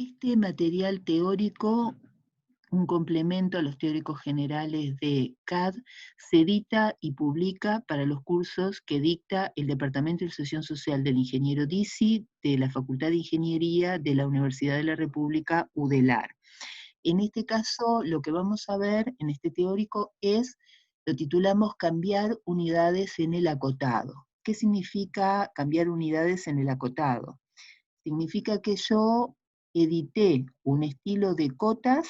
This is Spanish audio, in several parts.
Este material teórico, un complemento a los teóricos generales de CAD, se edita y publica para los cursos que dicta el Departamento de Inserción Social del Ingeniero Disi de la Facultad de Ingeniería de la Universidad de la República, UDELAR. En este caso, lo que vamos a ver en este teórico lo titulamos cambiar unidades en el acotado. ¿Qué significa cambiar unidades en el acotado? Significa que yo edité un estilo de cotas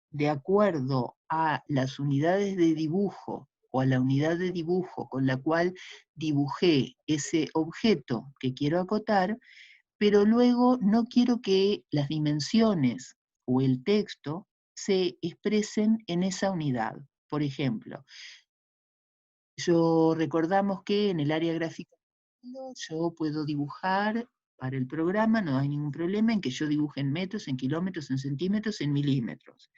de acuerdo a las unidades de dibujo o a la unidad de dibujo con la cual dibujé ese objeto que quiero acotar, pero luego no quiero que las dimensiones o el texto se expresen en esa unidad. Por ejemplo, recordamos que en el área gráfica yo puedo dibujar para el programa, no hay ningún problema en que yo dibuje en metros, en kilómetros, en centímetros, en milímetros.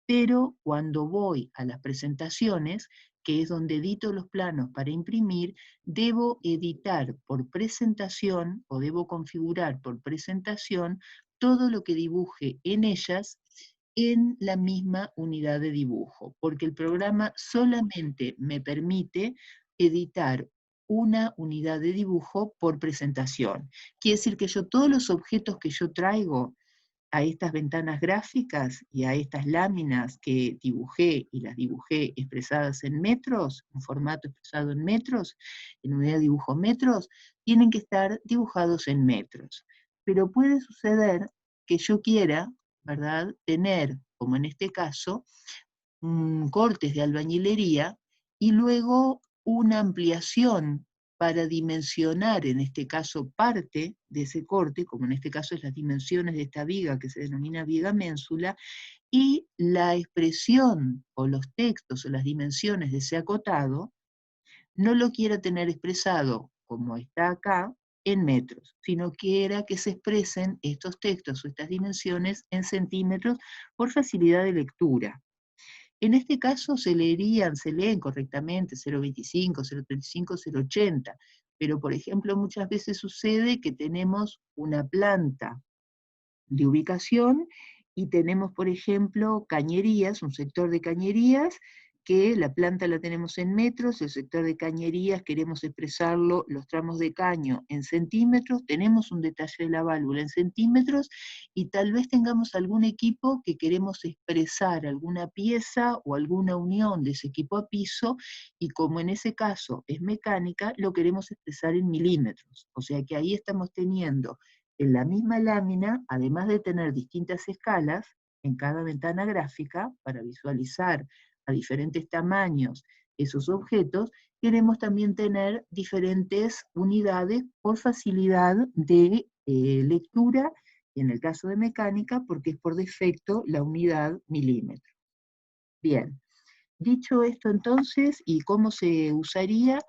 Pero cuando voy a las presentaciones, que es donde edito los planos para imprimir, debo editar por presentación o debo configurar por presentación todo lo que dibuje en ellas en la misma unidad de dibujo, porque el programa solamente me permite editar una unidad de dibujo por presentación. Quiere decir que yo todos los objetos que yo traigo a estas ventanas gráficas y a estas láminas que dibujé y las dibujé expresadas en metros, en formato expresado en metros, en unidad de dibujo metros, tienen que estar dibujados en metros. Pero puede suceder que yo quiera, ¿verdad?, tener, como en este caso, cortes de albañilería y luego una ampliación para dimensionar, en este caso, parte de ese corte, como en este caso es las dimensiones de esta viga que se denomina viga ménsula, y la expresión o los textos o las dimensiones de ese acotado no lo quiera tener expresado como está acá en metros, sino quiera que se expresen estos textos o estas dimensiones en centímetros por facilidad de lectura. En este caso se leen correctamente 0,25, 0,35, 0,80, pero por ejemplo muchas veces sucede que tenemos una planta de ubicación y tenemos, por ejemplo, cañerías, un sector de cañerías, que la planta la tenemos en metros, el sector de cañerías queremos expresarlo, los tramos de caño en centímetros, tenemos un detalle de la válvula en centímetros, y tal vez tengamos algún equipo que queremos expresar alguna pieza o alguna unión de ese equipo a piso, y como en ese caso es mecánica, lo queremos expresar en milímetros. O sea que ahí estamos teniendo en la misma lámina, además de tener distintas escalas en cada ventana gráfica para visualizar a diferentes tamaños esos objetos, queremos también tener diferentes unidades por facilidad de lectura, y en el caso de mecánica, porque es por defecto la unidad milímetro. Bien, dicho esto entonces, y cómo se usaría,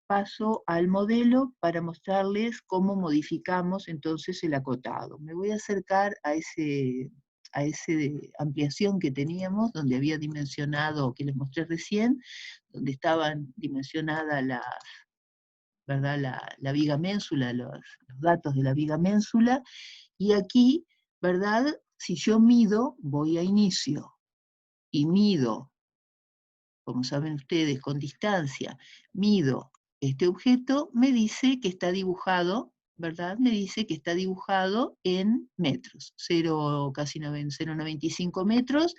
paso al modelo para mostrarles cómo modificamos entonces el acotado. Me voy a acercar a ese ampliación que teníamos, donde había dimensionado, que les mostré recién, donde estaban dimensionadas ¿verdad? La viga ménsula, los datos de la viga ménsula, y aquí, ¿verdad? Si yo mido, voy a inicio, y mido, como saben ustedes, con distancia, mido este objeto, me dice que está dibujado, ¿verdad? Me dice que está dibujado en metros, 0, casi 0,95 metros,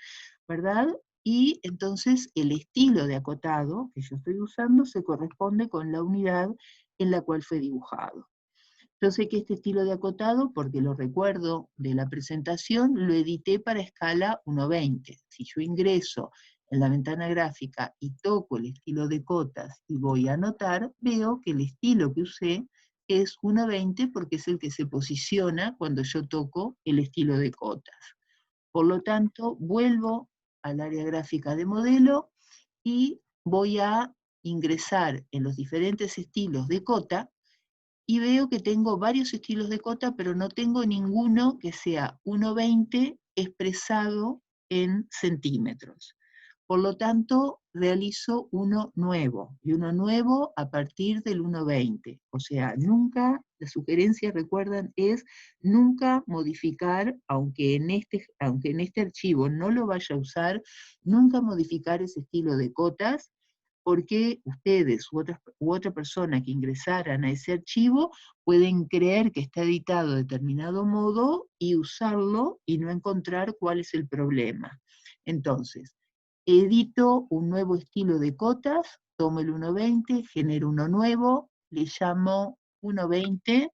¿verdad? Y entonces el estilo de acotado que yo estoy usando se corresponde con la unidad en la cual fue dibujado. Yo sé que este estilo de acotado, porque lo recuerdo de la presentación, lo edité para escala 1:20. Si yo ingreso en la ventana gráfica y toco el estilo de cotas y voy a anotar, veo que el estilo que usé es 1:20 porque es el que se posiciona cuando yo toco el estilo de cotas. Por lo tanto, vuelvo al área gráfica de modelo y voy a ingresar en los diferentes estilos de cota, y veo que tengo varios estilos de cota, pero no tengo ninguno que sea 1:20 expresado en centímetros. Por lo tanto, realizo uno nuevo, y uno nuevo a partir del 1.20. O sea, nunca, la sugerencia, recuerdan, es nunca modificar, aunque en este archivo no lo vaya a usar, nunca modificar ese estilo de cotas, porque ustedes u otra persona que ingresaran a ese archivo pueden creer que está editado de determinado modo y usarlo y no encontrar cuál es el problema. Entonces, edito un nuevo estilo de cotas, tomo el 1.20, genero uno nuevo, le llamo 1.20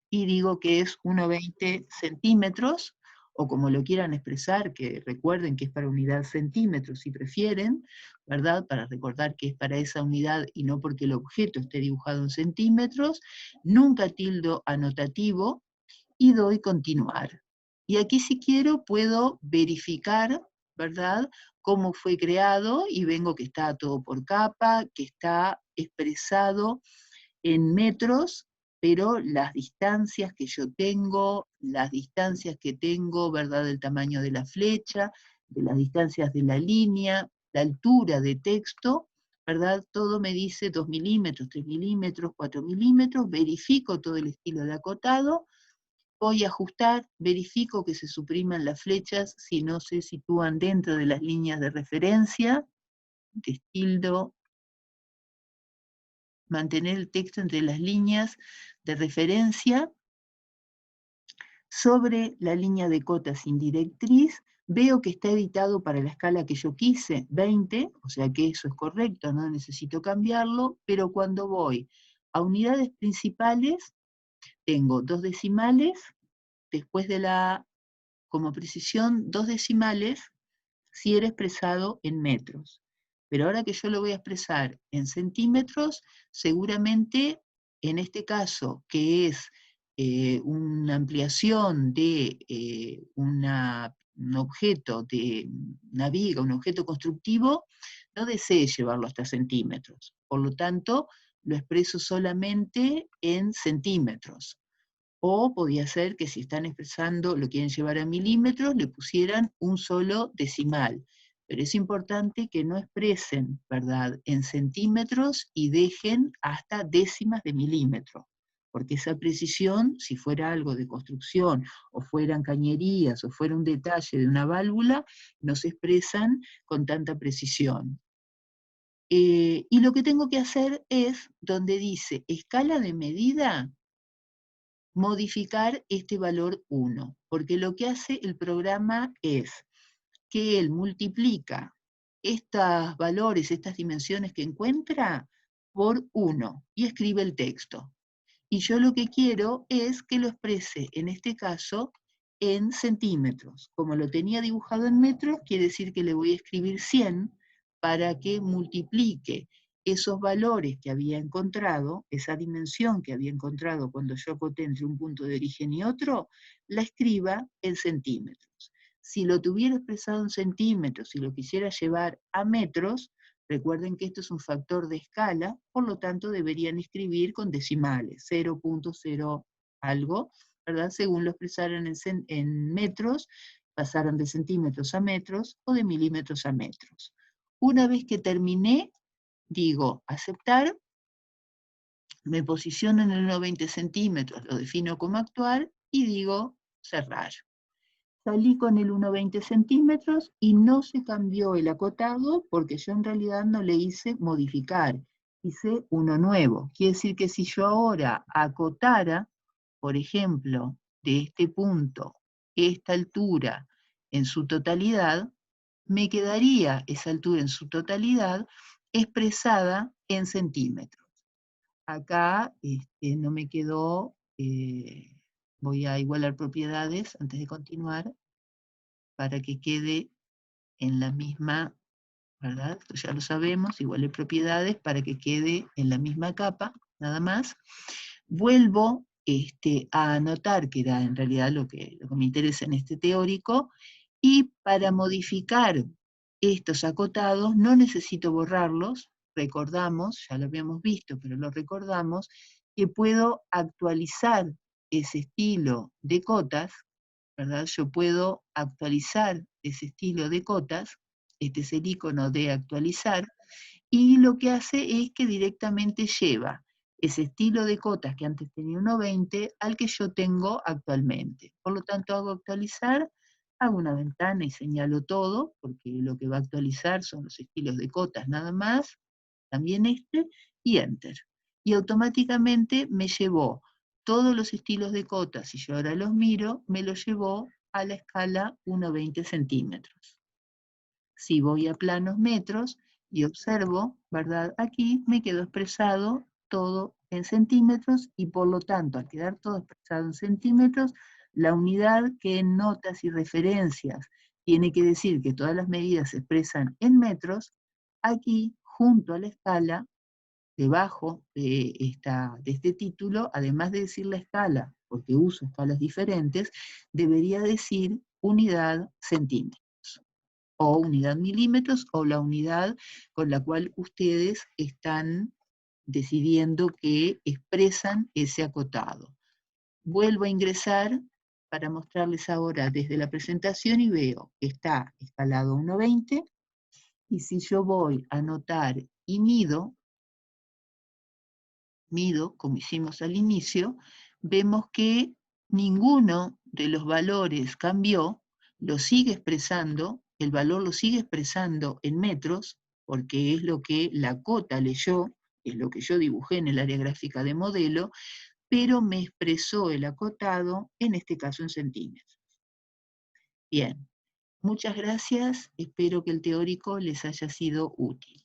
y digo que es 1.20 centímetros, o como lo quieran expresar, que recuerden que es para unidad centímetros si prefieren, ¿verdad? Para recordar que es para esa unidad y no porque el objeto esté dibujado en centímetros, nunca tildo anotativo y doy continuar. Y aquí si quiero puedo verificar, ¿verdad?, cómo fue creado y vengo que está todo por capa, que está expresado en metros, pero las distancias que yo tengo, las distancias que tengo, ¿verdad?, del tamaño de la flecha, de las distancias de la línea, la altura de texto, ¿verdad? Todo me dice 2 milímetros, 3 milímetros, 4 milímetros, verifico todo el estilo de acotado, voy a ajustar, verifico que se supriman las flechas si no se sitúan dentro de las líneas de referencia, tildo, mantener el texto entre las líneas de referencia. Sobre la línea de cotas sin directriz, veo que está editado para la escala que yo quise, 20, o sea que eso es correcto, no necesito cambiarlo, pero cuando voy a unidades principales, tengo 2 decimales, después de la, como precisión, 2 decimales, si era expresado en metros. Pero ahora que yo lo voy a expresar en centímetros, seguramente en este caso, que es una ampliación de un objeto de una viga, un objeto constructivo, no desee llevarlo hasta centímetros. Por lo tanto, lo expreso solamente en centímetros. O podía ser que si están expresando, lo quieren llevar a milímetros, le pusieran un solo decimal. Pero es importante que no expresen, ¿verdad?, en centímetros y dejen hasta décimas de milímetro. Porque esa precisión, si fuera algo de construcción, o fueran cañerías, o fuera un detalle de una válvula, no se expresan con tanta precisión. Y lo que tengo que hacer es, donde dice escala de medida, modificar este valor 1, porque lo que hace el programa es que él multiplica estos valores, estas dimensiones que encuentra, por 1 y escribe el texto. Y yo lo que quiero es que lo exprese, en este caso, en centímetros. Como lo tenía dibujado en metros, quiere decir que le voy a escribir 100 para que multiplique esos valores que había encontrado, esa dimensión que había encontrado cuando yo acoté entre un punto de origen y otro, la escriba en centímetros. Si lo tuviera expresado en centímetros, si lo quisiera llevar a metros, recuerden que esto es un factor de escala, por lo tanto deberían escribir con decimales, 0.0 algo, ¿verdad? Según lo expresaran en metros, pasaran de centímetros a metros o de milímetros a metros. Una vez que terminé, digo aceptar, me posiciono en el 1.20 centímetros, lo defino como actual y digo cerrar. Salí con el 1.20 centímetros y no se cambió el acotado porque yo en realidad no le hice modificar, hice uno nuevo. Quiere decir que si yo ahora acotara, por ejemplo, de este punto, esta altura en su totalidad, me quedaría esa altura en su totalidad expresada en centímetros. Acá no me quedó, voy a igualar propiedades antes de continuar, para que quede en la misma, ¿verdad? Esto ya lo sabemos, igual de propiedades, para que quede en la misma capa, nada más. Vuelvo a anotar, que era en realidad lo que me interesa en este teórico, y para modificar estos acotados no necesito borrarlos, recordamos, ya lo habíamos visto, pero lo recordamos, que puedo actualizar ese estilo de cotas, ¿verdad? Yo puedo actualizar ese estilo de cotas este es el icono de actualizar, y lo que hace es que directamente lleva ese estilo de cotas que antes tenía 1.20 al que yo tengo actualmente. Por lo tanto, hago actualizar, hago una ventana y señalo todo, porque lo que va a actualizar son los estilos de cotas nada más, también este, y Enter. Y automáticamente me llevó todos los estilos de cotas, si yo ahora los miro, me los llevó a la escala 1,20 centímetros. Si voy a planos metros y observo, ¿verdad? Aquí me quedó expresado todo en centímetros y por lo tanto, al quedar todo expresado en centímetros, la unidad que en notas y referencias tiene que decir que todas las medidas se expresan en metros, aquí, junto a la escala, debajo de este título, además de decir la escala, porque uso escalas diferentes, debería decir unidad centímetros o unidad milímetros o la unidad con la cual ustedes están decidiendo que expresan ese acotado. Vuelvo a ingresar para mostrarles ahora desde la presentación y veo que está escalado 1,20 y si yo voy a anotar y mido, como hicimos al inicio, vemos que ninguno de los valores cambió, lo sigue expresando, el valor lo sigue expresando en metros, porque es lo que la cota leyó, es lo que yo dibujé en el área gráfica de modelo, pero me expresó el acotado, en este caso en centímetros. Bien, muchas gracias, espero que el teórico les haya sido útil.